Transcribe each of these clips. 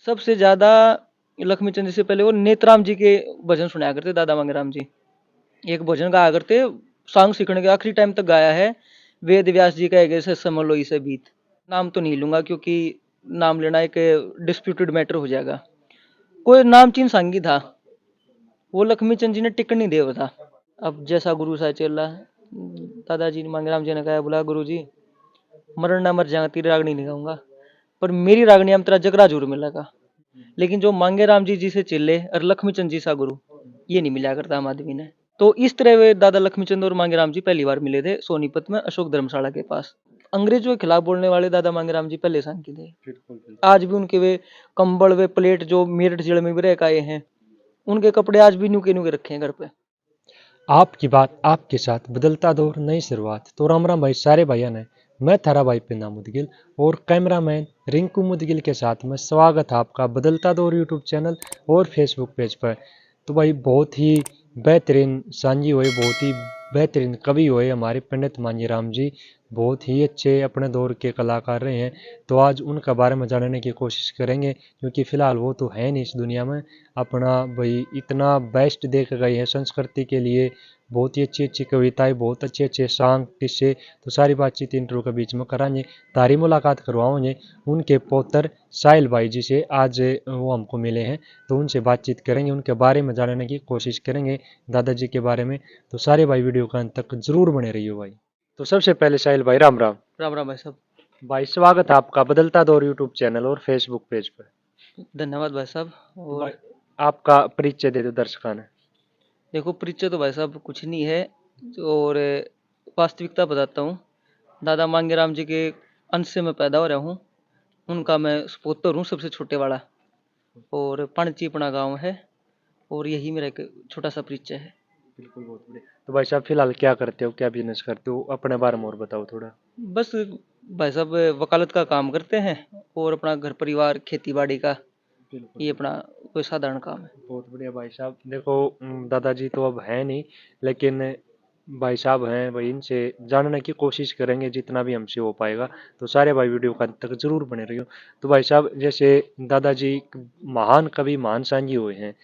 सबसे ज्यादा लक्ष्मीचंद जी से पहले वो नेतराम जी के भजन सुनाया करते, दादा मांगेराम जी एक भजन गाया करते। सांग सीखने के आखिरी टाइम तक गाया है। वेद व्यास जी का एक ऐसे समलो इसे बीत। नाम तो नहीं लूंगा क्योंकि नाम लेना एक डिस्प्यूटेड मैटर हो जाएगा। कोई नामचीन सांगी था, वो लक्ष्मीचंद जी ने टिकट नहीं दिया था। अब जैसा गुरु सा चेला, दादाजी ने मांगेराम जी ने कहा, बोला गुरु जी मरण ना मर जाएगा, तेरी रागनी नहीं गाऊंगा, पर मेरी रागनी हम तेरा जगरा जरूर मिलेगा। लेकिन जो मांगेराम जी से चेले और लक्ष्मीचंद जी सा गुरु, ये नहीं मिला करता आम आदमी ने। तो इस तरह वे दादा लक्ष्मीचंद और मांगेराम जी पहली बार मिले थे सोनीपत में अशोक धर्मशाला के पास। अंग्रेजों के खिलाफ बोलने वाले दादा मांगेराम जी पहले शांत थे। बिल्कुल बिल्कुल। आज भी उनके वे कंबल वे प्लेट जो मेरठ जिले में भी रह आए हैं, उनके कपड़े आज भी न्यूके न्यूके रखे हैं घर पे। आपकी बात आपके साथ, बदलता दौर नई शुरुआत। तो राम राम भाई सारे भाइयों ने, मैं थारा भाई पिन्ना मुदगिल और कैमरामैन रिंकू मुदगिल के साथ में स्वागत है आपका बदलता दौर यूट्यूब चैनल और फेसबुक पेज पर। तो भाई बहुत ही बेहतरीन सांझी हुए, बहुत ही बेहतरीन कवि हुए हमारे पंडित मांगेराम जी, बहुत ही अच्छे अपने दौर के कलाकार रहे हैं। तो आज उनका बारे में जानने की कोशिश करेंगे, क्योंकि फिलहाल वो तो है नहीं इस दुनिया में। अपना भाई इतना बेस्ट देख गए हैं संस्कृति के लिए, बहुत ही अच्छी अच्छी कविताएं, बहुत अच्छे अच्छे सॉन्ग, किस्से। तो सारी बातचीत इंटरव्यू के बीच में कराएंगे, तारी मुलाकात करवाओगे उनके पौत्र साहिल भाई जी से। आज वो हमको मिले हैं, तो उनसे बातचीत करेंगे, उनके बारे में जानने की कोशिश करेंगे, दादाजी के बारे में। तो सारे भाई वीडियो का अंत तक जरूर बने रहिए भाई। तो सबसे पहले साहिल भाई राम राम। राम राम भाई साहब। भाई स्वागत है आपका बदलता दौर यूट्यूब चैनल और फेसबुक पेज पर। धन्यवाद भाई साहब। तो भाई और आपका परिचय दे दो दर्शकों ने। देखो, परिचय तो भाई साहब कुछ नहीं है, और वास्तविकता बताता हूँ। दादा मांगेराम जी के अंश से मैं पैदा हो रहा हूँ। उनका मैं सुपुत्र हूँ, सबसे छोटे वाला। और पणचीपना गांव है, और यही मेरा एक छोटा सा परिचय है। बिल्कुल, बहुत बढ़िया। तो भाई साहब फिलहाल क्या करते हो, क्या बिजनेस करते हो, अपने बारे में और बताओ थोड़ा। बस भाई साहब वकालत का काम करते हैं, और अपना घर परिवार खेती बाड़ी का, बिल्कुल ये बिल्कुल। अपना कोई साधारण काम है। बहुत बढ़िया भाई साहब। देखो दादाजी तो अब है नहीं, लेकिन भाई साहब हैं, भाई इनसे जानने की कोशिश करेंगे जितना भी हमसे हो पाएगा। तो सारे भाई वीडियो का अंत तक जरूर बने रहियो। तो भाई साहब जैसे दादाजी एक महान कवि, महान सांझी हुए हैं,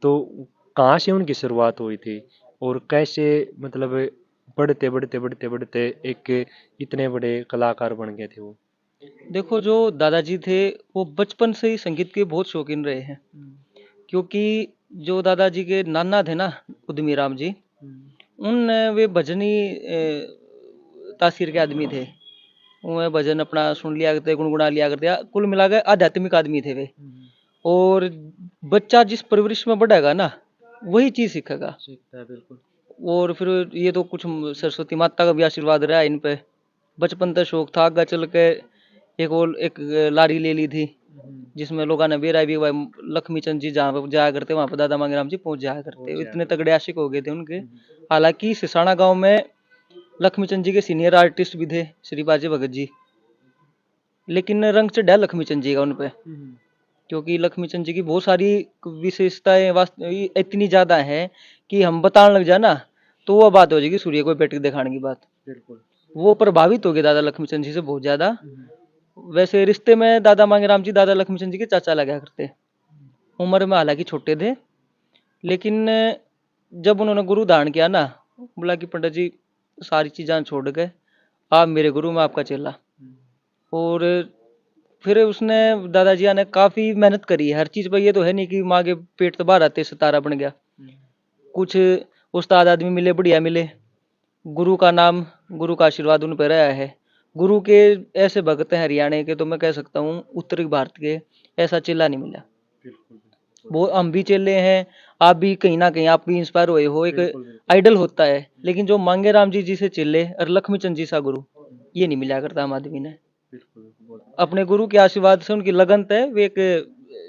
तो कहाँ से उनकी शुरुआत हुई थी और कैसे मतलब बढ़ते बढ़ते बढ़ते बढ़ते एक इतने बड़े कलाकार बन गए थे वो। देखो, जो दादाजी थे वो बचपन से ही संगीत के बहुत शौकीन रहे हैं। क्योंकि जो दादाजी के नाना थे ना, उद्यमी राम जी, उन वे भजनी तासीर के आदमी थे। वो भजन अपना सुन लिया करते, गुनगुना लिया करते, कुल मिलाकर आध्यात्मिक आदमी थे वे। और बच्चा जिस परवरिश में बढ़ेगा ना, वही चीज सीखेगा। सीखता है बिल्कुल। और फिर ये तो कुछ सरस्वती माता का भी आशीर्वाद रहा है इन पे। बचपन तक शौक था, आगे चल के एक लारी ले ली थी, जिसमें लोगों ने बेरा भी भाई लक्ष्मी चंद जी जहाँ पे जाया करते, वहां पर दादा मांगेराम जी पहुंच जाया करते, इतने तगड़े आशिक हो गए थे उनके। हालांकि सिसाना गांव में लक्ष्मी चंद जी के सीनियर आर्टिस्ट भी थे, श्री बाजे भगत जी। लेकिन रंग चढ़ा लक्ष्मी चंद जी का उन पे, क्योंकि लक्ष्मी चंद जी की बहुत सारी विशेषताएं इतनी ज्यादा है कि हम बताने लग जाए ना, तो वो बात हो जाएगी सूर्य को पेट के दिखाने की बात। बिल्कुल। वो प्रभावित हो गए दादा लक्ष्मी चंद जी से बहुत ज्यादा। वैसे रिश्ते में दादा मांगेराम जी दादा लक्ष्मी चंद जी के चाचा लगा करते। उम्र में हालांकि छोटे थे, लेकिन जब उन्होंने गुरु धारण किया ना, बोला कि पंडित जी सारी चीजें छोड़ गए, आप मेरे गुरु, में आपका चेला। और फिर उसने दादाजी ने काफी मेहनत करी है हर चीज पर। ये तो है नहीं कि माँ के पेट से बाहर आते सितारा बन गया। कुछ उस्ताद आदमी मिले, बढ़िया मिले, गुरु का नाम, गुरु का आशीर्वाद उन पर रहा है। गुरु के ऐसे भक्त हैं हरियाणा के, तो मैं कह सकता हूँ उत्तरी भारत के, ऐसा चेला नहीं मिला। वो हम भी चेले हैं, आप भी कहीं ना कहीं आप भी इंस्पायर हुए हो, एक आइडल होता है। लेकिन जो मांगेराम जी से चेले और लक्ष्मी चंद जी सा गुरु, ये नहीं मिला करता हम आदमी ने। अपने गुरु के आशीर्वाद से, उनकी लगन है, वे एक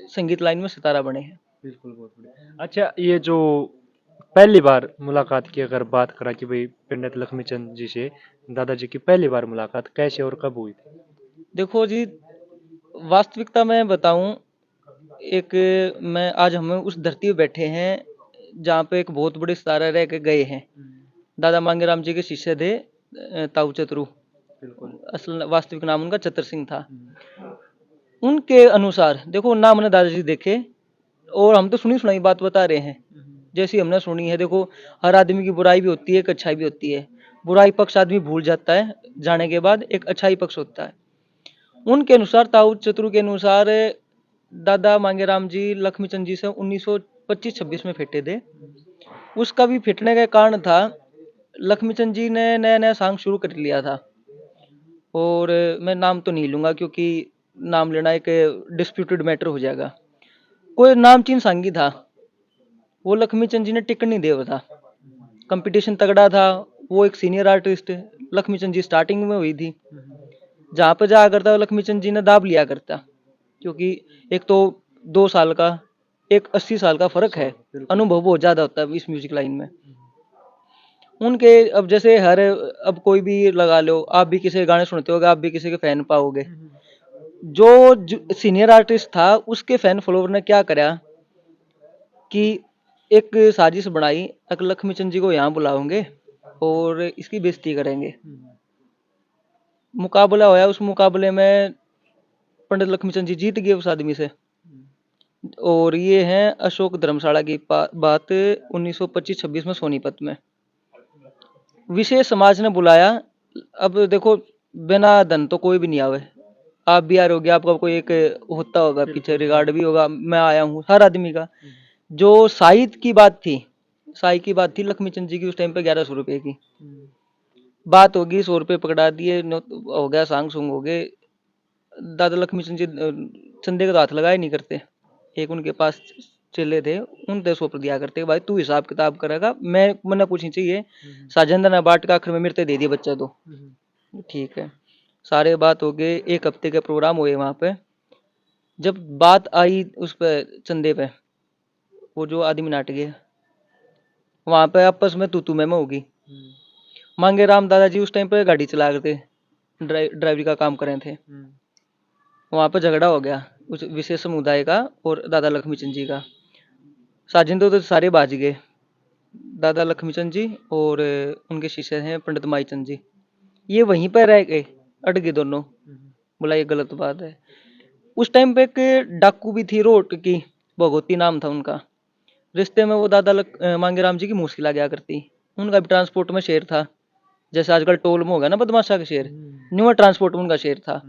संगीत लाइन में सितारा बने हैं। बिल्कुल, बहुत बढ़िया। अच्छा, ये जो पहली बार मुलाकात की अगर बात करा कि भाई पंडित लक्ष्मीचंद जी से दादाजी की पहली बार मुलाकात कैसे और कब हुई थी। देखो जी, वास्तविकता में बताऊं, एक मैं आज हम उस धरती पे बैठे हैं जहाँ पे एक बहुत बड़े सितारा रह के गए हैं। दादा मांगेराम जी के शिष्य थे ताऊ चतरू, बिल्कुल। असल वास्तविक नाम उनका चतर सिंह था। उनके अनुसार देखो ना हमने दादाजी देखे और हम तो सुनी सुनाई बात बता रहे हैं जैसी हमने सुनी है। देखो हर आदमी की बुराई भी होती है, एक अच्छाई भी होती है। बुराई पक्ष आदमी भूल जाता है जाने के बाद, एक अच्छाई पक्ष होता है। उनके अनुसार ताऊ चतुर के अनुसार दादा मांगेराम जी लक्ष्मीचंद जी से 1925-26 में फेटे थे। उसका भी फेटने का कारण था लक्ष्मीचंद जी ने नया नया सॉन्ग शुरू कर लिया था। और मैं नाम तो नहीं लूंगा क्योंकि नाम लेना एक डिस्प्यूटेड मैटर हो जाएगा। कोई नामचीन सांगी था, वो लक्ष्मीचंद जी ने टिकट नहीं दिया था। कंपटीशन तगड़ा था। वो एक सीनियर आर्टिस्ट लक्ष्मीचंद जी स्टार्टिंग में हुई थी। जहाँ पे जाया करता लक्ष्मीचंद जी ने दाब लिया करता, क्योंकि एक तो 2 साल का एक 80 साल का फर्क है, अनुभव बहुत ज्यादा होता है इस म्यूजिक लाइन में उनके। अब जैसे हर अब कोई भी लगा लो, आप भी किसी के गाने सुनते होगे, आप भी किसी के फैन पाओगे। जो सीनियर आर्टिस्ट था उसके फैन फॉलोवर ने क्या करा कि एक साजिश बनाई, लक्ष्मीचंद जी को यहाँ बुलाओगे और इसकी बेइज्जती करेंगे। मुकाबला होया, उस मुकाबले में पंडित लक्ष्मीचंद जी जीत गए उस आदमी से। और ये है अशोक धर्मशाला की बात 1925-26 में सोनीपत में। विशेष समाज ने बुलाया। अब देखो बिना धन तो कोई भी नहीं आवे। आप भी आ रहे होगे, आपका कोई एक होता होगा पीछे रिगार्ड भी होगा, मैं आया हूँ हर आदमी का। जो साहित्य की बात थी, साई की बात थी लक्ष्मीचंद जी की उस टाइम पे 1100 रुपए की बात होगी। 100 रुपए पकड़ा दिए, हो गया सांग सुंग हो गए। दादा लक्ष्मीचंद जी चंदे का तो हाथ लगाए नहीं करते। एक उनके पास चेले थे, उनसे 100 रुपये दिया करते, भाई तू हिसाब किताब करेगा, मैंने कुछ नहीं चाहिए। साजेंद्र ने बाट का आखिर में मिर्ते दे दिए बच्चा तो ठीक है। सारे बात हो गए, 1 हफ्ते के प्रोग्राम हुए वहां पे। जब बात आई उस पे चंदे पे, वो जो आदमी नाट गए वहां पे आपस में तू मैं होगी। मांगे राम दादाजी उस टाइम पे गाड़ी चला रहे थे, ड्राइवरी का काम कर रहे थे। वहां पे झगड़ा हो गया उस विशेष समुदाय का और दादा लक्ष्मीचंद जी का। साजिंदो तो सारे बाज गए, दादा लक्ष्मीचंद जी और उनके शिष्य हैं पंडित माईचंद जी, ये वहीं पर रह गए, अट गए दोनों। बोला ये गलत बात है। उस टाइम पे एक डाकू भी थी रोट की, भगवती नाम था उनका। रिश्ते में वो दादा मांगेराम जी की मुश्किल आ गया करती। उनका भी ट्रांसपोर्ट में शेयर था, जैसे आजकल टोल में होगा ना बदमाशा का शेर, न्यू ट्रांसपोर्ट में उनका शेयर था।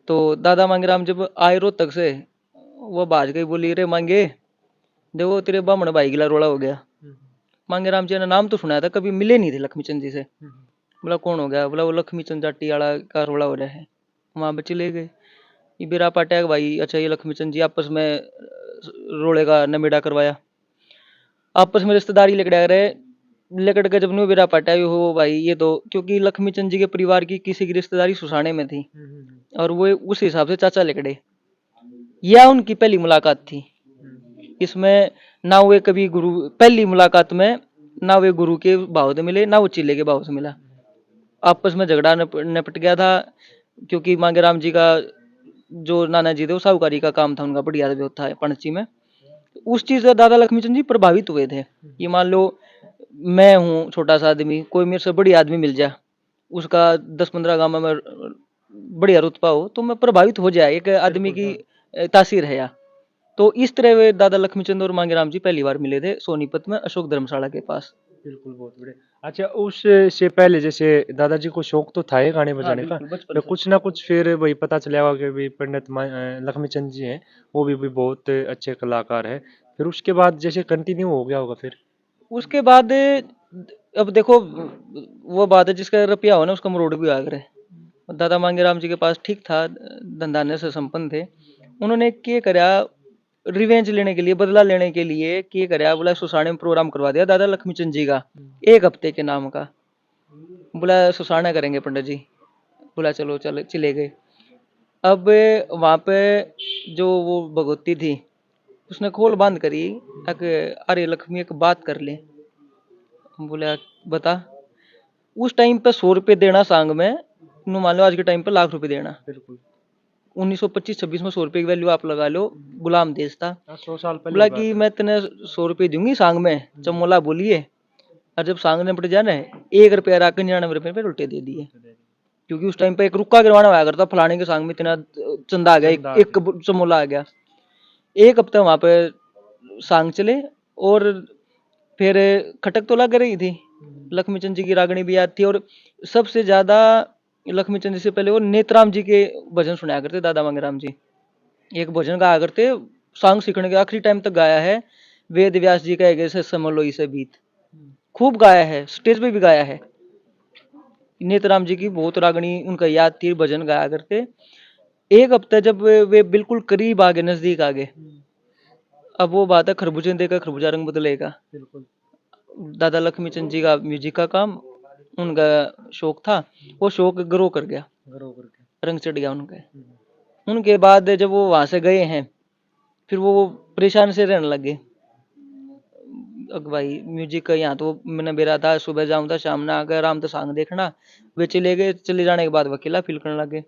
तो दादा मांगेराम जब आए रोहतक से, वो बाज गई, बोली रे मांगे देखो तेरे बामण भाई गिला रोड़ा हो गया। मांगेराम जी ने नाम तो सुनाया था, कभी मिले नहीं थे लक्ष्मीचंद जी से। बोला कौन हो गया? बोला वो लक्ष्मीचंद जाटी वाला का रोड़ा हो रहा है। वहां पे चले गए, ये बिरा पाटा भाई, अच्छा ये लक्ष्मीचंद जी आपस में रोड़े का नमेड़ा करवाया। आपस में रिश्तेदारी लेकर रहे, लेकर के जब न्यू बिरा पाटा हो भाई ये तो, क्योंकि लक्ष्मीचंद जी के परिवार की किसी की रिश्तेदारी सुसाने में थी और वो उस हिसाब से चाचा लेकड़े। यह उनकी पहली मुलाकात थी। इसमें ना वे कभी गुरु, पहली मुलाकात में ना वे गुरु के भाव से मिले ना वो चिल्ले के भाव से मिला। आपस में झगड़ा निपट गया था, क्योंकि मांगेराम जी का जो नाना जी थे वो साहूकारी का काम था उनका, बढ़िया भी होता है पणची में। उस चीज से दादा लक्ष्मीचंद जी प्रभावित हुए थे। ये मान लो मैं हूँ छोटा सा आदमी, कोई मेरे से बड़ी आदमी मिल जाए, उसका 10-15 गांव में बढ़िया रुतबा हो, तो मैं प्रभावित हो जाए, एक आदमी की तासीर है या। तो इस तरह वे दादा लक्ष्मीचंद और मांगेराम जी पहली बार मिले थे सोनीपत में अशोक धर्मशाला के पास। बिल्कुल, बहुत बढ़िया। अच्छा, उससे पहले जैसे दादाजी को शौक तो था ही गाने बजाने का, तो कुछ ना कुछ फिर वही पता चला होगा कि भाई पंडित लक्ष्मीचंद जी हैं, वो भी बहुत अच्छे कलाकार है। फिर उसके बाद जैसे कंटिन्यू हो गया होगा फिर उसके बाद अब देखो वो बात है, जिसका रुपया हो ना उसका मरोड़ भी आ करे। दादा मांगेराम जी के पास ठीक था, धंधाने से संपन्न थे। उन्होंने क्या करा, रिवेंज लेने के लिए, बदला लेने के लिए क्या करा, बोला सुसाने में प्रोग्राम करवा दिया दादा लक्ष्मीचंद जी का 1 हफ्ते के नाम का। बोला सुसाना करेंगे पंडित जी। बोला चलो चले गए। अब वहां पे जो वो भगवती थी उसने खोल बांध करी, अरे लक्ष्मी एक बात कर ले। बोला बता। उस टाइम पे 100 रुपये देना सांग में, मान लो आज के टाइम पे लाख रुपए देना। बिल्कुल 1925-26 में 100 रुपये की वैल्यू आप लगा लो, गुलाम देश था। 100 साल पहले बोला कि मैं तेने 100 रुपये दूंगी सांग में, चमोला बोलिए। और जब सांग ने पट जाना 1 रुपया रख 99 रुपये पे उल्टे दे दिए। क्योंकि उस टाइम पे एक रुक्का गिरवाना हुआ करता, फलाने के सांग में इतना चंदा आ गया, चंदा आ एक चमोला आ गया। एक हफ्ता वहां पे सांग चले, और फिर खटक तो लग रही थी। लक्ष्मी चंद जी की रागनी भी याद थी, और सबसे ज्यादा लक्ष्मी चंद जी से पहले वो नेतराम जी के भजन सुनाया करते, दादा मांगेराम जी। एक भजन गाया करते, सांग सीखने के आखिरी टाइम तक गाया है। वेद व्यास जी कहे गए से समलोई से बीत, खूब गाया है, स्टेज पे भी गाया है। नेतराम जी की बहुत रागनी उनका याद थी, भजन गाया करते। एक हफ्ता जब वे बिल्कुल करीब आ गए, नजदीक आ गए, अब वो बात है खरबूजे देखा खरबूजा रंग बदलेगा। दादा लक्ष्मी चंद जी का म्यूजिक का काम, उनका शौक था, वो शौक ग्रो कर गया, रंग चढ़ गया उनके। उनके बाद जब वो वहां से गए हैं, फिर वो परेशान से रहने लगे। अब भाई म्यूजिक का यहाँ तो मैंने बेरा था, सुबह जाऊं था शाम ना आकर आराम तो सांग देखना। वे चले गए, चले जाने के बाद अकेला फील करने लगे।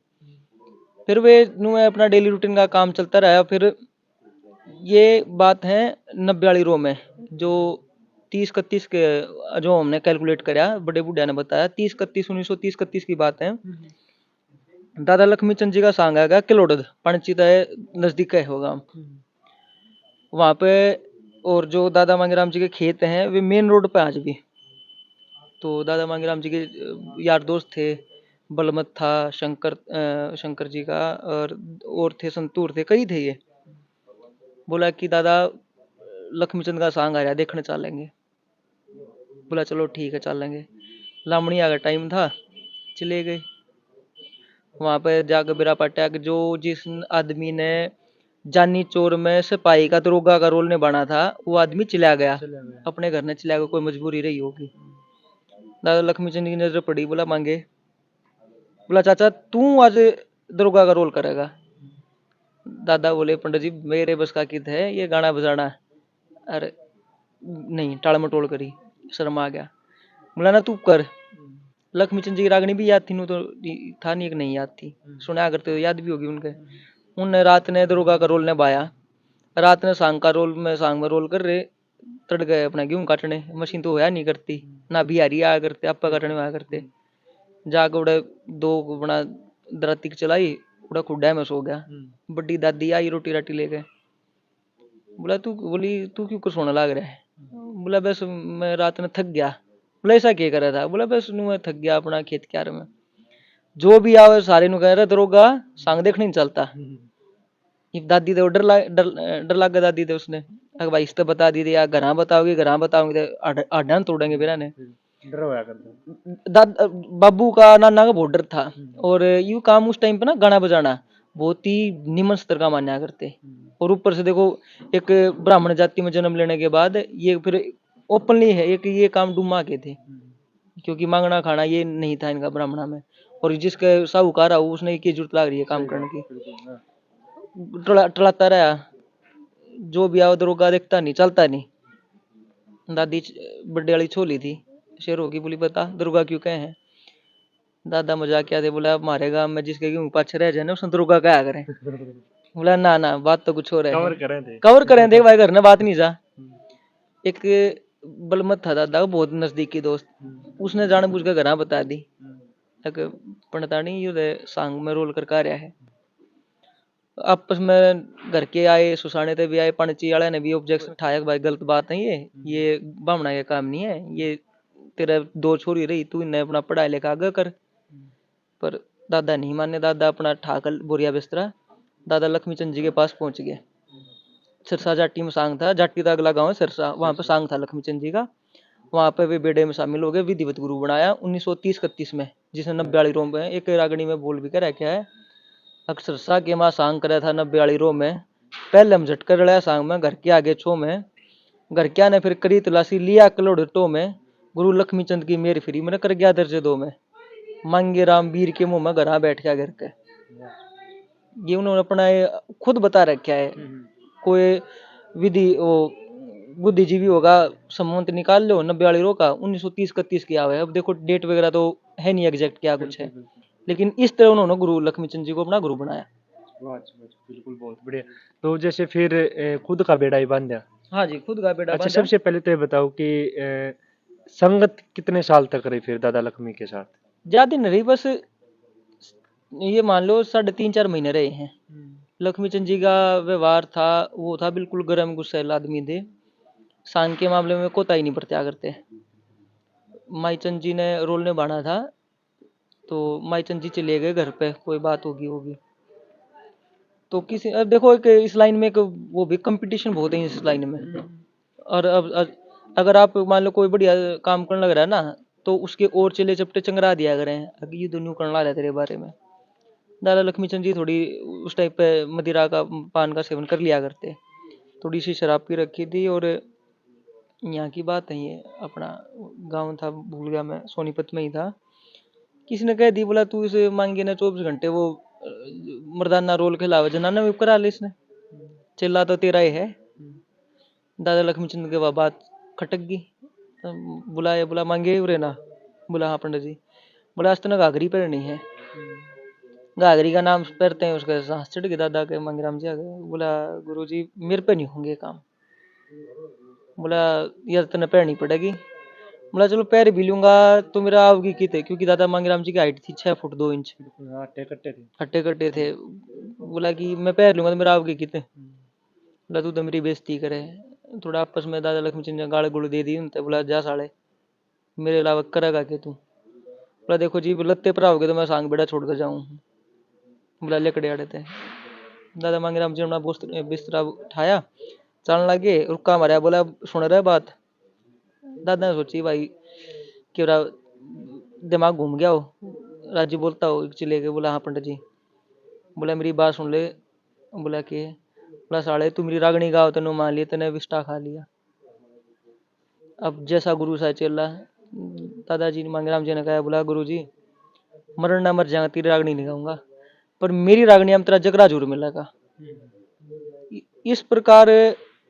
फिर वे नु अपना डेली रूटीन का काम चलता रहा। फिर ये बात है 90 वाली रो में, जो 30-31 के, जो हमने कैलकुलेट करा, बड़े बुढ़िया ने बताया 1930-31 की बात है। दादा लक्ष्मी चंद जी का सांग आएगा किलोड़द, पणचित है, नजदीक है होगा वहां पे। और जो दादा मांगेराम जी के खेत हैं वे मेन रोड पे आज भी। तो दादा मांगेराम जी के यार दोस्त थे, बलमत था, शंकर जी का, और थे संतूर थे, कई थे। ये बोला कि दादा लक्ष्मीचंद का सांग आ रहा है, देखने चलेंगे। बोला चलो ठीक है चलेंगे। लामणी आ का टाइम था, चले गए। वहां पे जाकर बिरा पाटा कि जो जिस आदमी ने जानी चोर में सिपाही का दरोगा का रोल निभाना था, वो आदमी चला गया, अपने घर ने चला गया, कोई मजबूरी रही होगी। दादा लक्ष्मीचंद की नजर पड़ी, बोला मांगे, बोला चाचा तू आज दरोगा का रोल करेगा। दादा बोले पंडित जी मेरे बस का कित है ये गाना बजाना। अरे नहीं, टाल मटोल करी, शर्मा आ गया। बोला ना तू कर। लक्ष्मीचंद जी की रागनी भी याद थी, नू तो था नहीं, एक नहीं याद थी, सुना करते तो याद भी होगी उनके। उनने रात ने दरोगा का रोल निभाया, रात ने सांग का रोल में, सांग में रोल कर रहे, तड़ गए अपना गेहूं काटने। मशीन तो होया नहीं करती ना, बिहारी आया करते, आपा काटने आया करते। जाकर उड़े दो बना दराती चलाई, उड़ा खुड्डा में सो गया। बड़ी दादी आई रोटी राटी लेके, बोला तू, बोली तू क्यों कर सोने लाग रहा है। बोला बस मैं रात में थक गया। बोला ऐसा क्या करा था। बोला बस नू मैं थक गया अपना खेत क्यार में। जो भी आवे सारे नु कह रहा दरोगा सांग देखने नहीं चलता। ये दादी तो डर लग गया दादी तो उसने, अगर भाई इससे बता दी या घर बताओगे, घर बताओगे तो आड्डा तोड़ेंगे बेरा ने। डर होया करता। दाद बाबू का नाना का बहुत डर था। और यू काम उस टाइम पे ना गाना बजाना बहुत ही निम्न स्तर का माना करते। और ऊपर से देखो एक ब्राह्मण जाति में जन्म लेने के बाद ये फिर ओपनली है एक ये काम डुमा के थे, क्योंकि मांगना खाना ये नहीं था इनका ब्राह्मणा में। और जिसके साहूकार है उसने की जरूरत लग रही है काम करने की, टलाता रहा। जो भी आओ दरोगा देखता नहीं, चलता नहीं। दादी बड्डे वाली छोली थी, शेरों की, बोली बता दरोगा क्यों कहे हैं। दादा मजाक क्या थे, बोला हमारे गांव में जिसके गेहूं पाछे रह जाए ना उसने दरोगा कहा करें। बोला ना ना बात तो कुछ हो रहा है, कवर करें थे भाई, घर ने बात नहीं जा। एक बलमत था दादा का बहुत नजदीकी दोस्त, उसने जाने बुझ कर घर बता दी तक पंडता नहीं ये सांग में रोल कर रहा है। आपस में घर के आए, सुसाने ते भी आए, पंची वाले ने भी ऑब्जेक्शन उठाया भाई गलत बात है, ये बामना का काम नहीं है, ये तेरा दो छोरी रही तू इन्हें अपना पढ़ाई लिखा आगे कर। पर दादा नहीं माने, दादा अपना ठाकल बोरिया बिस्तरा दादा लक्ष्मीचंद जी के पास पहुंच गए। सिरसा जाटी में सांग था, जाटी का अगला गाँव है सिरसा, वहां पे सांग था लक्ष्मीचंद जी का। वहां पे वे बेड़े में शामिल हो गए, विधिवत गुरु बनाया 1930-31 में, जिसने 90 वाली रोम में एक रागनी में बोल भी कर क्या है। अक्सरसा के माँ सांग करा था 90 वाली रो में, पहले हम झटकर रड़ा सांग में घर के आगे छो में, घर क्या ने फिर करी तलाशी लिया कलोड़ टो में, गुरु लक्ष्मीचंद की मेर फ्री में कर गया दर्जे दो में, मांगे राम वीर के मुंह में घर बैठ गया घर के। ये उन्होंने अपना खुद बता रखा है। कोई विधि वो बुद्धिजीवी होगा संवंत निकाल लो 90 वाली रो का 1930-31 की आवे। अब देखो डेट वगैरह तो है नहीं एग्जैक्ट क्या कुछ है, लेकिन इस तरह उन्होंने गुरु लक्ष्मीचंद जी को अपना गुरु बनाया। बिल्कुल बहुत बढ़िया। तो जैसे फिर खुद का बेड़ा ही बांधा। हाँ जी, खुद का बेड़ा अच्छा बांधा। सबसे पहले तो ये बताओ कि संगत कितने साल तक रही फिर दादा लक्ष्मी के साथ। ज्यादा नहीं रही, बस ये मान लो 3.5-4 महीने रहे हैं। लक्ष्मी चंद जी का व्यवहार था, वो था बिल्कुल गर्म गुस्सैल आदमी थे। शान के मामले में कोताही नहीं बरता करते। माईचंद जी ने रोल निभाना था, तो माईचंद जी चले गए घर पे, कोई बात होगी। तो किसी अब देखो, एक इस लाइन में एक वो भी कंपटीशन बहुत है इस लाइन में। और अब अगर आप मान लो कोई बढ़िया काम करने लग रहा है ना, तो उसके और चले चपटे चंगरा दिया करें, अगर ये दोनों करने लगा तेरे बारे में। दादा लक्ष्मीचंद जी थोड़ी उस टाइप पे मदिरा का पान का सेवन कर लिया करते, थोड़ी सी शराब पी रखी थी। और यहाँ की बात है, ये अपना गांव था, भूल गया मैं, सोनीपत में ही था। किसी ने कह दी, बोला तू इसे मांगे ना 24 घंटे वो मर्दाना रोल खिलावे, जनाना भी करा ले इसने, चिल्ला तो तेरा ही है। दादा लक्ष्मीचंद के वह बात खटक गई। बुला मांगे उरे ना, बोला हाँ पंडित जी। बोला आज तो ना घाघरी पहननी है। घाघरी का नाम पहनते हैं, उसके सांस चढ़ गई दादा के। मांगेराम जी आ गए, बोला गुरु जी मेरे पे नहीं होंगे काम। बोला यार तने पहननी पड़ेगी। बोला चलो पैर भी लूंगा तो मेरा आओगी कित है, क्योंकि दादा मांगेराम जी की हाइट थी 6 फुट 2 इंच, हट्टे कट्टे थे। बोला कि मैं पैर लूंगा तो मेरा आओगी कित है। बोला तू तो मेरी बेइज्जती करे। थोड़ा आपस में दादा लक्ष्मीचंद ने गाड़ गुड़ दे दी उनते। बोला जा साले, मेरे अलावा करेगा के तू। बोला देखो जी लत्ते पर आओगे तो मैं सांग बेड़ा छोड़ कर जाऊं। बोला लेकड़े आड़े थे। दादा मांगेराम जी ने अपना बिस्तरा उठाया, चलने लगे। रुका मारा, बोला सुन रहे बात। दादा ने सोची भाई कि दिमाग घूम गया हो, राजी बोलता हो चले गए। बोला हाँ पंडित जी। बोला मेरी बात सुन ले। बोला कि बोला साले तू मेरी रागनी गाओ तेने मान लिया, तेने विष्टा खा लिया। अब जैसा गुरु सा चेला। दादाजी ने मांगेराम जी ने कहा, बोला गुरु जी मरण ना मर जाएगा, तेरी रागनी नहीं गाऊंगा, पर मेरी रागनी हम तेरा जगरा जरूर मिलेगा। इस प्रकार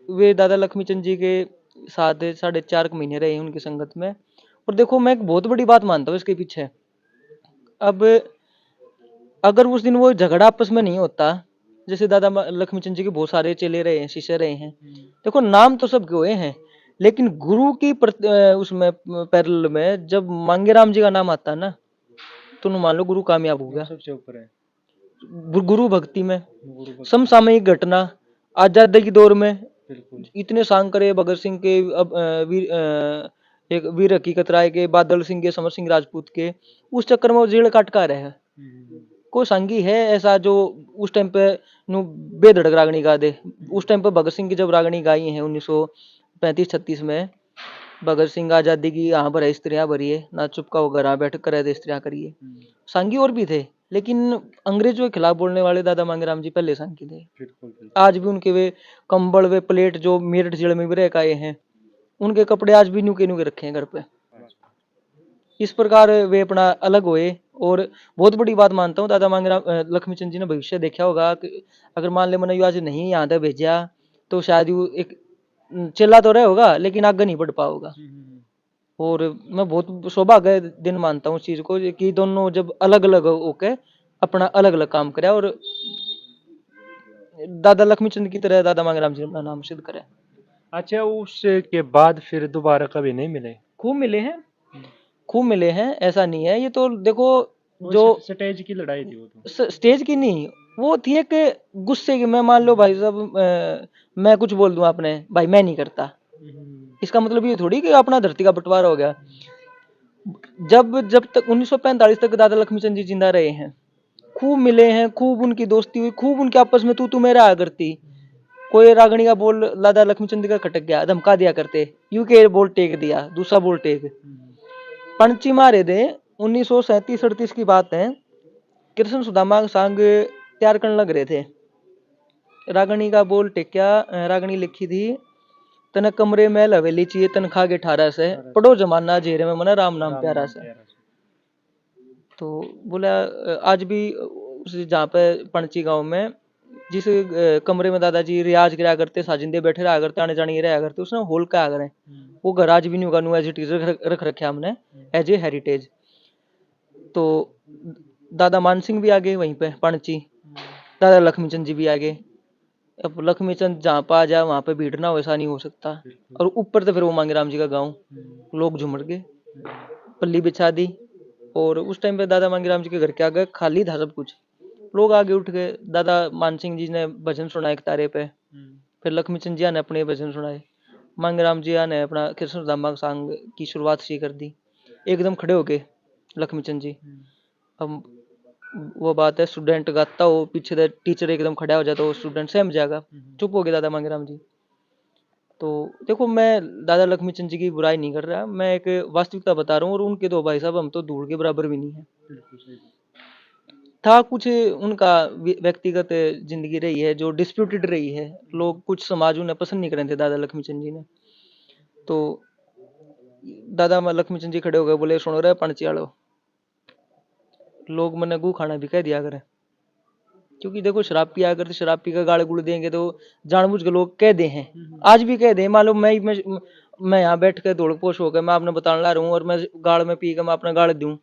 वे दादा लक्ष्मीचंद जी के साथ 4.5 महीने रहे उनकी संगत में। और देखो मैं एक बहुत बड़ी बात मानता हूँ इसके पीछे। अब अगर उस दिन वो झगड़ा आपस में नहीं होता, जैसे दादा लक्ष्मीचंद जी के बहुत सारे चेले रहे हैं, शिष्य रहे हैं, देखो नाम तो सबके हुए हैं, लेकिन गुरु की उसमें पैरेलल में जब मांगेराम जी का नाम आता है ना, तो मान लो गुरु कामयाब हो गया। सबसे ऊपर है गुरु भक्ति में। समसामयिक घटना, आजादी के दौर में इतने सांग करे, भगत सिंह के, अब एक वीर हकीकत राय के, बादल सिंह के, समर सिंह राजपूत के, उस चक्कर में वो जेल काट का रहे। कोई संगी है ऐसा जो उस टाइम पे नु बेधड़क रागनी गा दे। उस टाइम पे भगत सिंह की जब रागनी गाई है 1935-36 में, भगत सिंह आजादी की यहाँ पर स्त्रियां भरी है ना, चुपका वो घर बैठ कर स्त्रियां करिए। सांगी और भी थे, लेकिन अंग्रेजों के खिलाफ बोलने वाले दादा मांगेराम जी पहले सांगी थे। आज भी उनके वे कंबल, वे प्लेट जो मेरठ जेल में भी रह आए हैं, उनके कपड़े आज भी नुके नुके रखे हैं घर पे। इस प्रकार वे अपना अलग हुए। और बहुत बड़ी बात मानता हूँ, दादा मांगेराम लक्ष्मीचंद जी ने भविष्य देखा होगा कि अगर मान ले मैंने आज नहीं यहाँ तक भेजा, तो शायद वो एक चिल्ला तो रहे होगा लेकिन आगे नहीं बढ़ पाओगा। और मैं बहुत सौभाग्य दिन मानता हूँ उस चीज को कि दोनों जब अलग अलग होके अपना अलग अलग काम करे, और दादा लक्ष्मीचंद की तरह दादा मांगेराम जी ने अपना नाम सिद्ध करे। अच्छा, उसके बाद फिर दोबारा कभी नहीं मिले? खूब मिले हैं, खूब मिले हैं, ऐसा नहीं है। ये तो देखो जो स्टेज की लड़ाई थी, वो तो स्टेज की नहीं, वो थी एक गुस्से की। मैं मान लो भाई साहब मैं कुछ बोल दूं आपने, भाई मैं नहीं करता, इसका मतलब ये थोड़ी कि अपना धरती का बंटवारा हो गया। जब तक 1945 तक दादा लक्ष्मीचंद जी जिंदा रहे हैं, खूब मिले हैं, खूब उनकी दोस्ती हुई, खूब उनके आपस में तू मेरा आ करती। कोई रागणी का बोल दादा लक्ष्मीचंद का खटक गया, धमका दिया करते, यू के बोल टेक दिया, दूसरा बोल टेक पंची मारे दे। 1937-38 की बात है, कृष्ण सुदामा सांग तैयार करने लग रहे थे। रागणी का बोल टेक्या, रागणी लिखी थी, तन कमरे में हवेली चाहिए, तनखा के 18 से, पढ़ो जमाना जेरे में मना राम नाम प्यारा से। तो बोला आज भी जहाँ पे पणची गांव में जिस कमरे में दादाजी रियाज कराया करते, साजिंदे बैठे रहा करते, आने जाने रहा करते, उसने हॉल का आगर है, वो घर आज भी नहीं एज इट इज रख रखे हमने एज ए हेरिटेज। तो दादा मान सिंह भी आ गए वहीं पे पणची, दादा लक्ष्मीचंद जी भी आ गए। अब लक्ष्मीचंद जहाँ पे आ जाए वहां पे भीड़ ना हो, ऐसा नहीं हो सकता। और ऊपर तो फिर वो मांगेराम जी का गाँव, लोग झुमड़ गए, पल्ली बिछा दी और उस टाइम पे दादा मांगीराम जी के घर के आगे खाली था सब कुछ। लोग आगे उठ गए, दादा मान सिंह जी ने भजन सुनाए एक तारे पे, फिर लक्ष्मी चंद जी ने अपने भजन सुनाए, मांगीराम जी ने अपना कृष्ण दामा सांग की शुरुआत सी कर दी, एकदम खड़े हो गए लक्ष्मी चंद जी। अब वो बात है, स्टूडेंट गाता हो पीछे से टीचर एकदम खड़ा हो जाता हो, स्टूडेंट सहम जाएगा, चुप हो गए दादा मांगीराम जी। तो देखो, मैं दादा लक्ष्मी चंद जी की बुराई नहीं कर रहा, मैं एक वास्तविकता बता रहा हूँ, और उनके तो भाई साहब हम तो धूल के बराबर भी नहीं है। था कुछ उनका व्यक्तिगत जिंदगी रही है जो डिस्प्यूटेड रही है, लोग कुछ समाज उन्हें पसंद नहीं कर रहे थे दादा लक्ष्मी चंद जी ने। तो दादा लक्ष्मी चंद जी खड़े हो गए, बोले सुनो रे पंचियालो, लोग मैंने गू खाना भी कह दिया करे, क्योंकि देखो शराब पिया करते, शराब पी कर गाड़ गुड़ देंगे तो जानबूझ के लोग कह दे हैं, आज भी कह दे। मान लो मैं यहाँ बैठ कर दौड़ पोश होकर मैं आपने बताने ला रहा हूँ और मैं गाड़ में पी कर मैं अपना गाड़ दूं,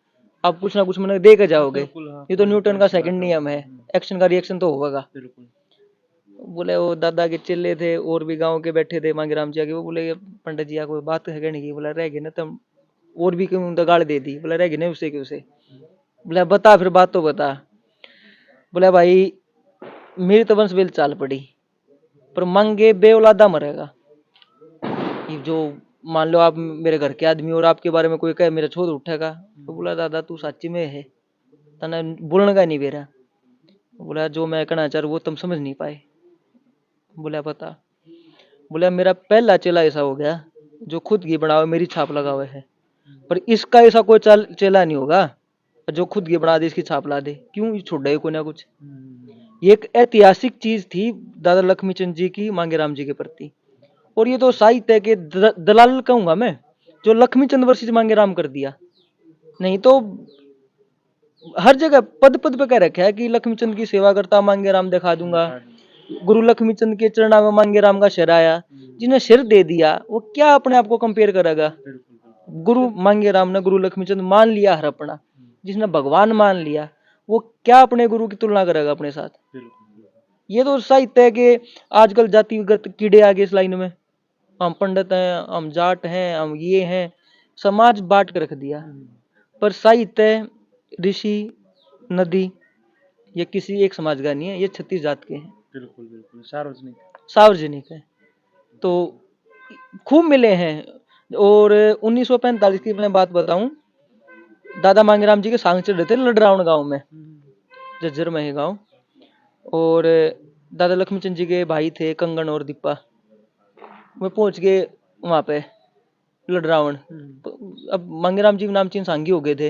आप कुछ ना कुछ मैंने दे के जाओगे। ये तो न्यूटन का सेकंड नियम है, एक्शन का रिएक्शन तो होगा। बोले वो दादा के चेले थे और भी गांव के बैठे थे मांगीराम जी आगे, वो बोले पंडित जी कोई बात है कहने की, बोला रह गए ना तुम, और भी क्यों तो गाड़ दे दी, बोला रह गए ना उससे क्यों से, बोला बता फिर बात तो बता। बोला भाई मेरी तो वंश बेल चाल पड़ी, पर मंगे बेऔलादा मरेगा। ये जो मान लो आप मेरे घर के आदमी और आपके बारे में कोई कहे मेरा छोद उठेगा, तो बोला दादा तू सच्ची में है, तना बोलने का नहीं बेरा। बोला जो मैं कहना चाह रहा वो तुम समझ नहीं पाए। बोला पता। बोला मेरा पहला चेला ऐसा हो गया जो खुद की बना हुआ मेरी छाप लगा हुआ है, पर इसका ऐसा कोई चेला नहीं होगा जो खुद की बना दे इसकी छाप ला दे, क्यों छोड़ कोई ना कुछ। ये एक ऐतिहासिक चीज थी दादा लक्ष्मी चंद जी की मांगीराम जी के प्रति। और ये तो साहित्य के दलाल कहूंगा मैं, जो लक्ष्मी चंद वर्सेस मांगीराम कर दिया। नहीं तो हर जगह पद पद पे कह रखा है कि लक्ष्मी चंद की सेवा करता मांगीराम दिखा दूंगा, गुरु लक्ष्मी चंद के चरणा में मांगीराम का सिर आया, जिन्हें सिर दे दिया वो क्या अपने आप को कंपेयर करेगा। गुरु मांगीराम ने गुरु लक्ष्मी चंद मान लिया हर अपना, जिसने भगवान मान लिया, वो क्या अपने गुरु की तुलना करेगा अपने साथ। ये तो साहित्य है कि आजकल जातिगत कीड़े आ गए इस लाइन में, हम पंडित हैं, हम जाट हैं, हम ये हैं, समाज बांट के रख दिया। पर साहित्य, ऋषि, नदी ये किसी एक समाज का नहीं है, ये 36 जात के हैं। बिल्कुल बिल्कुल सार्वजनिक है। तो खूब मिले हैं। और 1945 की मैं बात बताऊं, दादा मांगीराम जी के सांग चल रहे थे लडरावण गांव में, जज्जर में है गांव, और दादा लक्ष्मी चंद जी के भाई थे कंगन और दीपा, वो पहुंच गए वहां पे लडरावण। अब मांगीराम जी नामचीन सांगी हो गए थे,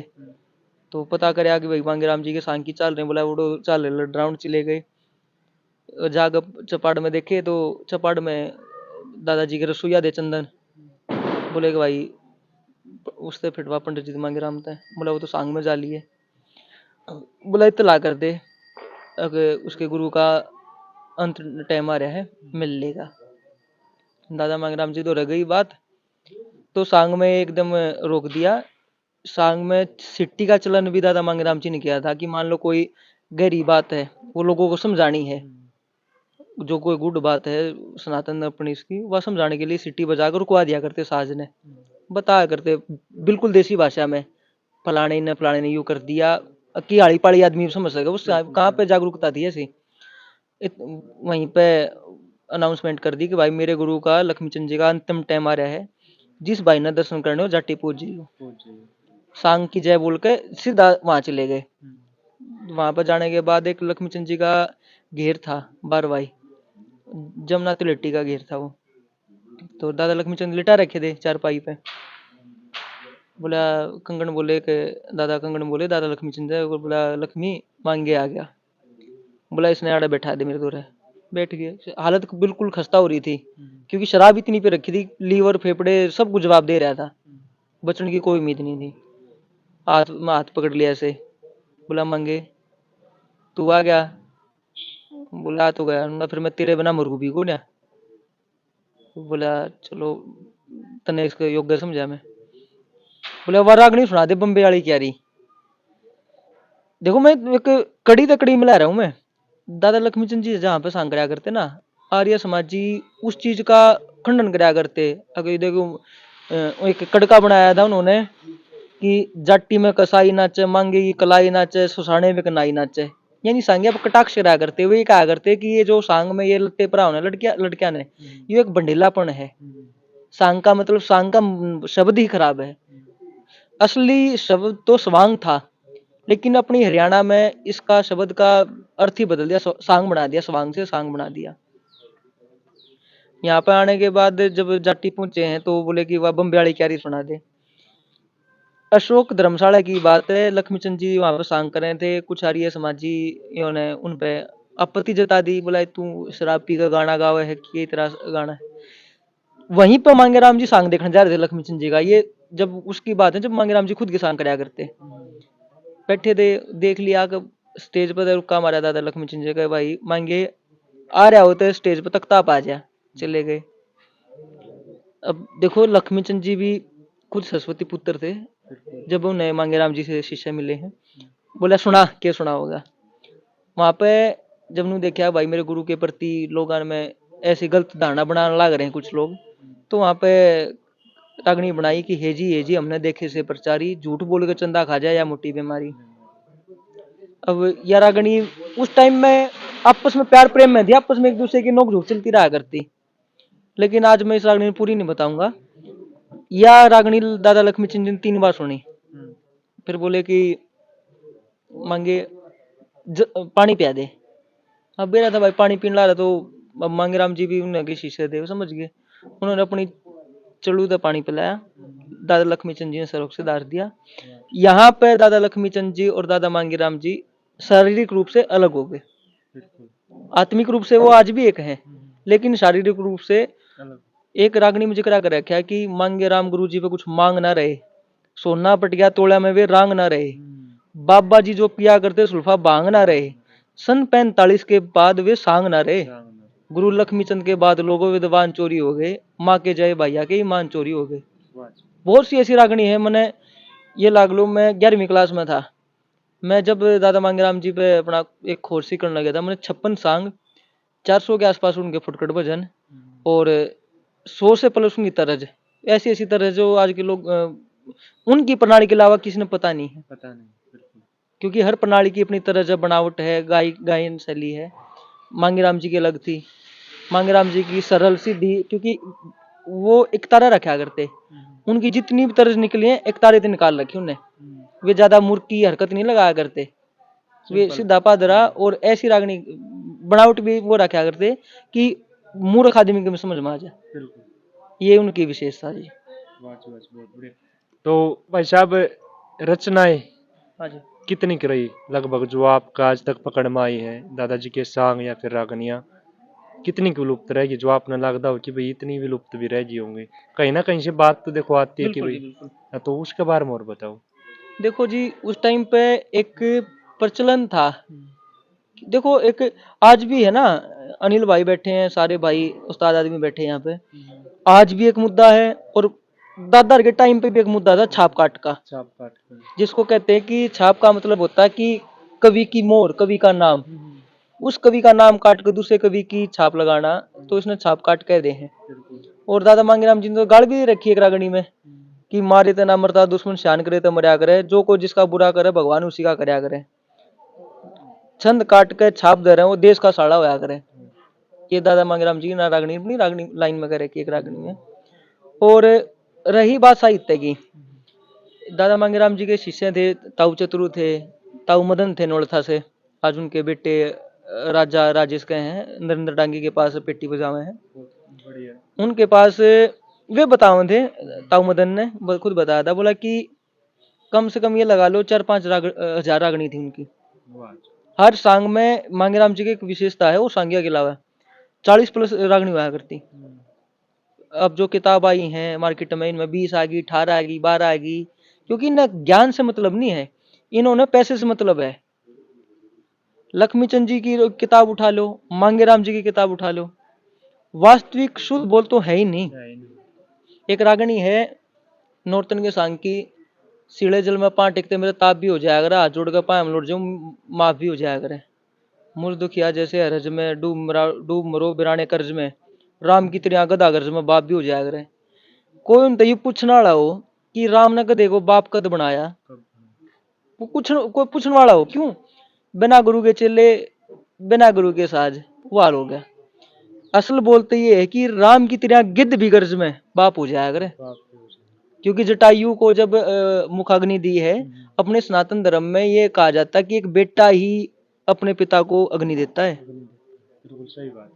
तो पता करे कि भाई मांगीराम जी के सांग की चाल रहे, बोला वो चाल रहे, लडरावण चले गए। जाग चपाड़ में देखे तो चपाड़ में दादाजी के रसोईया दे चंदन, बोले कि भाई उससे फिटवा पंडित जी मांगीराम थे, बोला वो तो सांग में जा लिए, बोला इतला कर दे अगर उसके गुरु का अंत टाइम आ रहा है मिल लेगा। दादा मांगीराम जी तो रह गई बात, तो सांग में एकदम रोक दिया। सांग में सिट्टी का चलन भी दादा मांगीराम जी ने किया था कि मान लो कोई गहरी बात है वो लोगों को समझानी है, जो कोई गुड बात है सनातन अपनी इसकी, वह समझाने के लिए सिट्टी बजाकर रुकवा दिया करते साज ने, बताया करते बिल्कुल देसी भाषा में, फलाने ने यूं कर दिया कि आड़ी पाड़ी आदमी समझ सके। उस कहाँ पे जागरूकता थी ऐसी। वहीं पे अनाउंसमेंट कर दी कि भाई मेरे गुरु का लक्ष्मी चंद जी का अंतिम टाइम आ रहा है, जिस भाई ने दर्शन करने हो जाटी पूज जी। सांग की जय बोल के सीधा वहां चले गए। वहां पर जाने के बाद एक लक्ष्मी चंद जी का घेर था, बारवाई जमुना तिलट्टी का घेर था वो, तो दादा लक्ष्मी चंद लिटा रखे थे चारपाई पे। बोला कंगन बोले कि दादा कंगन बोले दादा लक्ष्मी चंद, बोला लक्ष्मी मांगे आ गया, बोला इसने आड़ा बैठा दे मेरे दूर है, बैठ गए। हालत बिल्कुल खस्ता हो रही थी क्योंकि शराब इतनी पे रखी थी, लीवर फेफड़े सब कुछ जवाब दे रहा था, बचने की कोई उम्मीद नहीं थी। हाथ पकड़ लिया ऐसे, बोला मांगे तू आ गया, बोला तो गया ना, फिर मैं तेरे बिना मरू भी को ना। बोला चलो तने इसका योग्य समझा मैं। बोले वारागनी सुना दे बम्बे वाली क्यारी। देखो मैं एक कड़ी तकड़ी मिला रहा हूं मैं, दादा लक्ष्मी चंद जी जहाँ पे सांग कराया करते ना, आर्य समाज जी उस चीज का खंडन कराया करते। अगर देखो एक कड़का बनाया था उन्होंने कि जाट्टी में कसाई नाचे, मांगे की कलाई नाचे, सुसाने में कनाई नाचे। यानी सांगे अब कटाक्ष करा करते हुए कहा करते कि ये जो सांग में ये लट्टे परा होने लड़कियां ने, ये एक बंडीलापन है। सांग का मतलब, सांग का शब्द ही खराब है। असली शब्द तो स्वांग था, लेकिन अपनी हरियाणा में इसका शब्द का अर्थ ही बदल दिया, सांग बना दिया, स्वांग से सांग बना दिया। यहाँ पे आने के बाद जब जाट्टी पहुंचे हैं तो बोले कि वह बम्बियाड़ी क्यारी सुना दे। अशोक धर्मशाला की बात है, लक्ष्मीचंद जी वहां पर सांग कर रहे थे, कुछ आर्य समाजी ने उन पे आपत्ति जता दी, बोला तू शराब पी का गाना गावे है कि ये तेरा गाना है। वहीं पर मांगेराम जी सांग देखने जा रहे थे लक्ष्मीचंद जी का। ये जब उसकी बात है जब मांगेराम जी खुद के सांग कराया करते, बैठे थे, देख लिया कि स्टेज पर रुका मारा दादा लक्ष्मीचंद जी का, भाई मांगे आ रहा होता है स्टेज पर, तख्ता पा जा, चले गए। अब देखो लक्ष्मीचंद जी भी खुद सरस्वती पुत्र थे, जब उन्हें मांगेराम जी से शिष्य मिले हैं, बोला सुना, क्या सुना होगा। वहां पे जब उन्होंने देखा भाई मेरे गुरु के प्रति लोगों में ऐसी गलत धारणा बनाने लग रहे हैं कुछ लोग, तो वहां पे रागनी बनाई कि हे जी हमने देखे से प्रचारी, झूठ बोल के चंदा खा जाए या मोटी बीमारी। अब यह रागनी उस टाइम में आपस में प्यार प्रेम में थी, आपस में एक दूसरे की नोक झोंक चलती रहा करती, लेकिन आज मैं इस रागनी पूरी नहीं बताऊंगा। यह रागनी दादा लक्ष्मीचंद जी ने 3 बार सुनी। फिर बोले कि मांगे पानी पिया दे। अब बेरा था भाई पानी पीने ला रहा, तो अब मांगेराम जी भी उनके शिष्य थे, समझ गए। उन्होंने अपनी चलू का पानी पिलाया, दादा लक्ष्मीचंद जी ने सरोक से दार दिया। यहाँ पे दादा लक्ष्मीचंद जी और दादा मांगेराम जी शारीरिक रूप से अलग हो गए। आत्मिक रूप से वो आज भी एक हैं, लेकिन शारीरिक रूप से एक रागनी में जिक्र कर रखा है कि मांगेराम गुरु जी पे कुछ मांग ना रहे, सोना पट गया तोड़ा में वे रांग ना रहे, बाबा जी जो पिया करते सुल्फा बांग ना रहे, सन 45 के बाद वे सांग ना रहे, गुरु लक्ष्मीचंद के बाद लोगों विद्वान चोरी हो गए, माँ के जय भैया के ईमान चोरी हो गए। बहुत सी ऐसी रागनी है। मैंने ये लाग लो, मैं 11वीं क्लास में था, मैं जब दादा मांगेराम जी पे अपना एक खोरसी करने लगा था, मैंने 56 सांग, 400 के आसपास उनके फुटकट भजन, और 100 से प्लस उनकी तरज, ऐसी ऐसी तरज जो आज के लोग उनकी प्रणाली के अलावा किसी ने पता नहीं है, क्योंकि हर प्रणाली की अपनी तरज बनावट है, गायन शैली है। मांगेराम जी की अलग थी, मांगेराम जी की सरल सीधी, क्योंकि वो एक तारा रखा करते, उनकी जितनी भी तरज निकली है एक तारे से निकाल रखी उन्हें, वे ज्यादा मूर्ति हरकत नहीं लगाया करते, वे सीधा पादरा, और ऐसी रागनी बनावट भी वो रखा करते कि मूर्ख आदमी के समझ में आ जाए, ये उनकी विशेषता जी। तो भाई साहब रचनाएं हाँ जी। कितनी की रही लगभग जो आपका आज तक पकड़ में आई है, दादाजी के सांग या फिर रागनियां कितनी की विलुप्त रहेगी, जो आपने लगता हो कि भाई इतनी विलुप्त भी रह गई होंगी, कहीं ना कहीं से बात तो देखो आती है कि भाई, तो उसके बारे में और बताओ। देखो जी उस टाइम पे एक प्रचलन था, देखो एक आज भी है ना, अनिल भाई बैठे हैं, सारे भाई उस्ताद आदमी बैठे हैं यहाँ पे, आज भी एक मुद्दा है, और दादा के टाइम पे भी एक मुद्दा था छाप काट का, जिसको कहते हैं कि छाप का मतलब होता है कि कवि की मोहर, कवि का नाम, उस कवि का नाम काट कर दूसरे कवि की छाप लगाना, तो इसने छाप काट कह दे हैं। और दादा मांगेराम जी ने तो गाड़ भी रखी है रागनी में कि मारे तो ना मरता, दुश्मन शान करे तो मर्या करे, जो कोई जिसका बुरा करे भगवान उसी का करया करे, छंद काट के छाप दे रहे हैं, वो देश का साड़ा होया करे। ये दादा मांगेराम जी ना रागनी अपनी रागनी लाइन में करे कि एक रागनी में। और रही बात साहित्य की, दादा मांगेराम जी के शिष्य थे, ताऊ चतुरु थे, ताऊ मदन थे नोलथा से, आज उनके बेटे राजा राजेश के हैं, नरेंद्र डांगी के पास पेटी बजावे हैं, उनके पास वे बतावे थे। ताऊ मदन ने खुद बताया था, बोला कि कम से कम ये लगा लो 4-5 हजार रागनी थी उनकी। हर सांग में मांगेराम जी की एक विशेषता है, वो सांगिया के अलावा 40 प्लस रागनी हुआ करती। अब जो किताब आई हैं मार्केट में, इनमें 20 आ गई, 18 आ गई, 12 आ गई, क्योंकि इन्हें ज्ञान से मतलब नहीं है, इन्होंने पैसे से मतलब है। लक्ष्मीचंद जी की किताब उठा लो, मांगेराम जी की किताब उठा लो, वास्तविक शुद्ध बोल तो है ही नहीं। एक रागनी है नौरतन के सांग की, सीढ़े जल में पांव टेकते मेरे ताप भी हो जाया करे, हाथ जोड़ कर पाँव लौट जाऊं माफ भी हो जाया करे, मुझ दुखिया जैसे हरज में डूब मरो बिराने कर्ज में, राम की त्रिया गदा गर्ज में बाप भी हो जाया करे। कोई उन ये पूछना वाला हो कि राम ने गधे को बाप कद बनाया, वो कुछ कोई पूछने वाला हो क्यों? बिना गुरु के चेले, बिना गुरु के साज, वो हाल हो गया। असल बोलते ये है कि राम की तरह गिद्ध भी गर्ज में बाप हो जाया करे। क्योंकि जटायु को जब मुखाग्नि दी है, अपने सनातन धर्म में ये कहा जाता है कि एक बेटा ही अपने पिता को अग्नि देता है। बिल्कुल सही बात।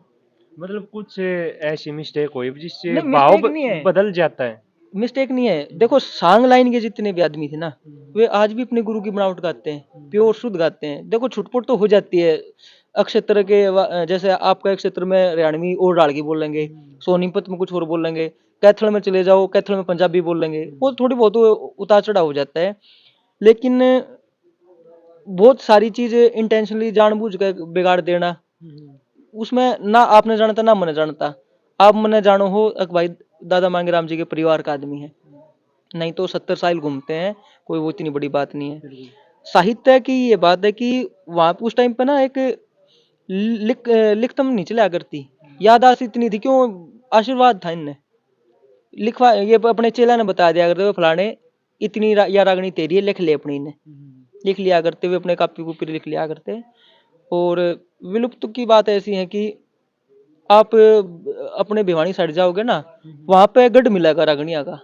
मतलब कुछ ऐसी मिस्टेक हुई जिससे नहीं, भाव मिस्टेक नहीं है, बदल जाता है। मिस्टेक नहीं है। देखो सांग लाइन के जितने भी आदमी थे ना, वे आज भी अपने गुरु की बनावट गाते हैं, प्योर शुद्ध गाते हैं। देखो छुटपुट तो हो जाती है, अक्षत्र के जैसे आपका क्षेत्र में हरियाणवी और डाल के बोल लेंगे, सोनीपत में कुछ और बोल लेंगे, कैथल में चले जाओ, कैथल में पंजाबी बोल लेंगे, वो थोड़ी बहुत उतार चढ़ाव हो जाता है। लेकिन बहुत सारी चीज इंटेंशनली जानबूझ कर बिगाड़ देना, उसमें ना आपने जानता ना मैंने जानता। आप मैंने जानो हो एक भाई दादा मांगेराम जी के परिवार का आदमी है, नहीं तो 70 साल घूमते हैं, कोई वो इतनी बड़ी बात नहीं है। साहित्य की ये बात है कि वहां उस टाइम पे ना एक लिखतम नहीं चला करती, याददाश्त इतनी थी, क्यों आशीर्वाद था इनने लिखवा, ये अपने चेला ने बता दिया करते हुए फलाने इतनी या रागनी तेरी है, लिख ले अपनी ने, लिख लिया करते हुए अपने कापी कुपी लिख लिया करते। और विलुप्त की बात ऐसी है कि आप अपने भिवानी साइड जाओगे ना, वहां पे गढ़ मिलेगा रागनिया का,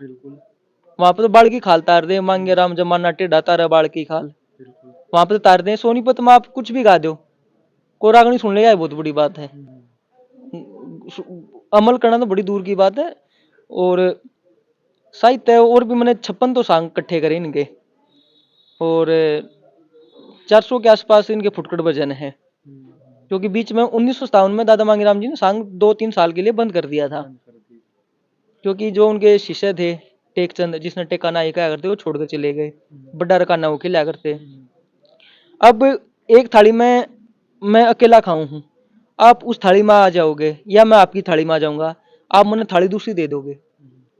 वहां पे तो बाल की खाल तार दे, मांगे राम जमाना टेढ़ा तारा बाल की खाल, वहां पे तो तार दे। सोनीपत में आप कुछ भी गा दो, को रागनी सुन लेगा, बहुत बड़ी बात है। अमल करना तो बड़ी दूर की बात है। और साहित्य और भी मैंने 56 तो सांग इकट्ठे करे इनके, और 400 के आसपास इनके फुटकड़ भजन है। क्योंकि बीच में 1957 में दादा मांगेराम जी ने सांग 2-3 साल के लिए बंद कर दिया था, क्योंकि जो उनके शिष्य थे टेकचंद, जिसने टेकाना ये कहा करते, वो छोड़कर चले गए, बड़ा रकाना वो खिलाया करते। अब एक थाली में मैं अकेला खाऊं हूं, आप उस थाली में आ जाओगे या मैं आपकी थाली में आ जाऊंगा, आप मुझे थाली दूसरी दे दोगे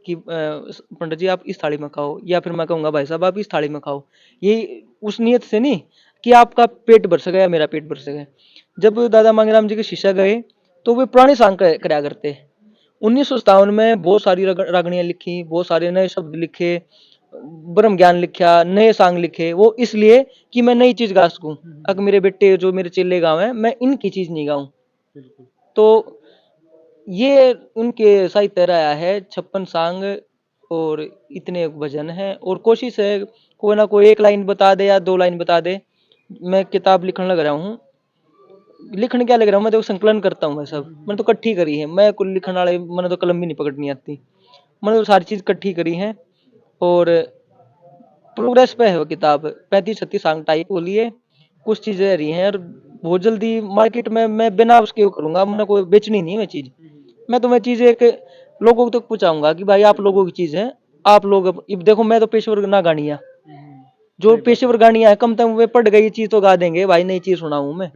कि पंडित जी आप इस थाली में खाओ, या फिर मैं कहूंगा भाई साहब आप इस थाली में खाओ। ये उस नियत से नहीं कि आपका पेट भर सके या मेरा पेट भर सके। जब दादा मांगेराम जी के शिष्य गए तो वे पुराने सांग कराया करते। 1957 में बहुत सारी रागणियां लिखी, बहुत सारे नए शब्द लिखे, ब्रह्म ज्ञान लिखा, नए सांग लिखे, वो इसलिए कि मैं नई चीज गा सकूं। अगर मेरे बेटे जो मेरे चेले गाँव हैं, मैं इनकी चीज नहीं गाऊं। तो ये उनके साहित्य रहा है, 56 सांग और इतने भजन हैं। और कोशिश है कोई ना कोई एक लाइन बता दे या 2 लाइन बता दे। मैं किताब लिखने लग रहा हूँ, लिखने क्या लग रहा हूँ, मैं तो संकलन करता हूँ। मैं सब मैंने तो इकट्ठी करी है, मैं कुल लिखने वाले मैंने तो कलम भी नहीं पकड़नी आती, मैंने तो सारी चीज इकट्ठी करी है। और प्रोग्रेस पे है वो किताब, 35-36 सांग टाइप बोली है, कुछ चीजें रही हैं। और बहुत जल्दी मार्केट में मैं बिना उसके करूंगा, मैंने कोई बेचनी नहीं है चीज, मैं तो मैं चीज एक लोगों तक पहुंचाऊंगा कि भाई आप लोगों की चीज है, आप लोग अब देखो मैं तो पेशेवर ना गानिया, जो पेशेवर गानियां है कम तम वे पढ़ गई चीज तो गा देंगे, भाई नई चीज सुनाऊं मैं।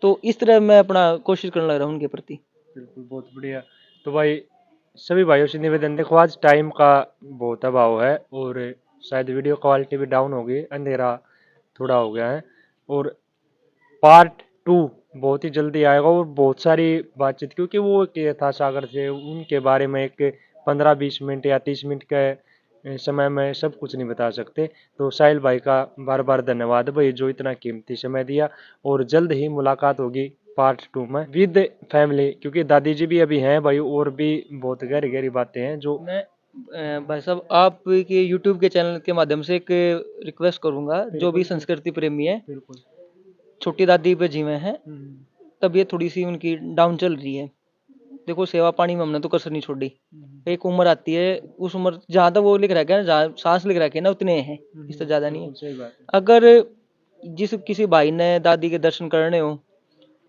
तो इस तरह मैं अपना कोशिश करने लग रहा हूँ उनके प्रति। बिल्कुल, बहुत बढ़िया। तो भाई सभी भाइयों से निवेदन, देखो आज टाइम का बहुत अभाव है और शायद वीडियो क्वालिटी भी डाउन हो गई, अंधेरा थोड़ा हो गया है, और पार्ट 2 बहुत ही जल्दी आएगा। और बहुत सारी बातचीत, क्योंकि वो के था सागर से, उनके बारे में एक 15-20 मिनट या 30 मिनट के समय में सब कुछ नहीं बता सकते। तो साहिल भाई का बार बार धन्यवाद भाई, जो इतना कीमती समय दिया। और जल्द ही मुलाकात होगी पार्ट 2 में विद फैमिली, क्योंकि दादी जी भी अभी हैं भाई, और भी बहुत गहरी गहरी बातें हैं जो मैं भाई साहब आपके YouTube के चैनल के माध्यम से एक रिक्वेस्ट करूंगा, जो भी संस्कृति प्रेमी है, छोटी दादी पे जीवे हैं, तबीयत थोड़ी सी उनकी डाउन चल रही है। देखो सेवा पानी में हमने तो कसर नहीं छोड़ी, एक उम्र आती है, उस उम्र जहाँ तक वो लिख रखा है ना, जहाँ सांस लिख रखे है ना, उतने हैं, इससे ज्यादा नहीं है। अगर जिस किसी भाई ने दादी के दर्शन करने हो,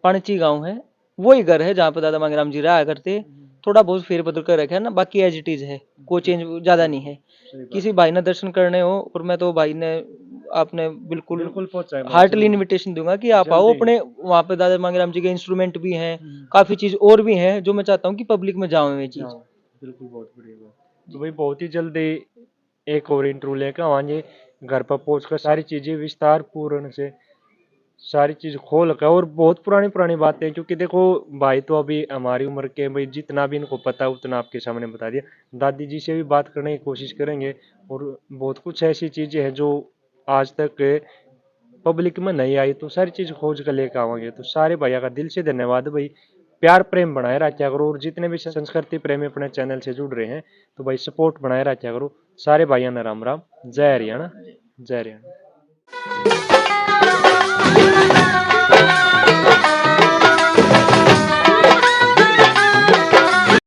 पाणची गांव है, वही घर है जहाँ पे दादा मांगेराम जी रहा करते। थोड़ा बहुत फेर बदल कर रखा है ना, बाकी एज इट इज है, कोई चेंज ज्यादा नहीं है। किसी भाई ने दर्शन करने हो, और मैं तो भाई ने आपने बिल्कुल हार्टली इनविटेशन दूंगा कि आप आओ अपने वहाँ पे। दादा मांगेराम जी के इंस्ट्रूमेंट भी हैं, काफी चीज और भी हैं, जो मैं चाहता हूँ कि पब्लिक में जाऊँ ये चीज। बिल्कुल, बहुत बढ़िया बात। तो भाई बहुत ही जल्दी एक और इंटरव्यू लेकर आवांगे, घर पर पहुंचकर सारी चीजें विस्तार पूर्ण से सारी चीज खोल कर, और बहुत पुरानी पुरानी बातें, क्योंकि देखो भाई तो अभी हमारी उम्र के भाई, जितना भी इनको पता है उतना आपके सामने बता दिया। दादी जी से भी बात करने की कोशिश करेंगे, और बहुत कुछ ऐसी चीजें हैं जो आज तक पब्लिक में नहीं आई, तो सारी चीज खोज कर लेकर आवांगे। तो सारे भैया का दिल से धन्यवाद भाई, प्यार प्रेम बनाए रखा करो, और जितने भी संस्कृति प्रेमी अपने चैनल से जुड़ रहे हैं तो भाई सपोर्ट बनाए रखा करो। सारे भाइयों ने राम राम, जय हरियाणा, जय हरियाणा।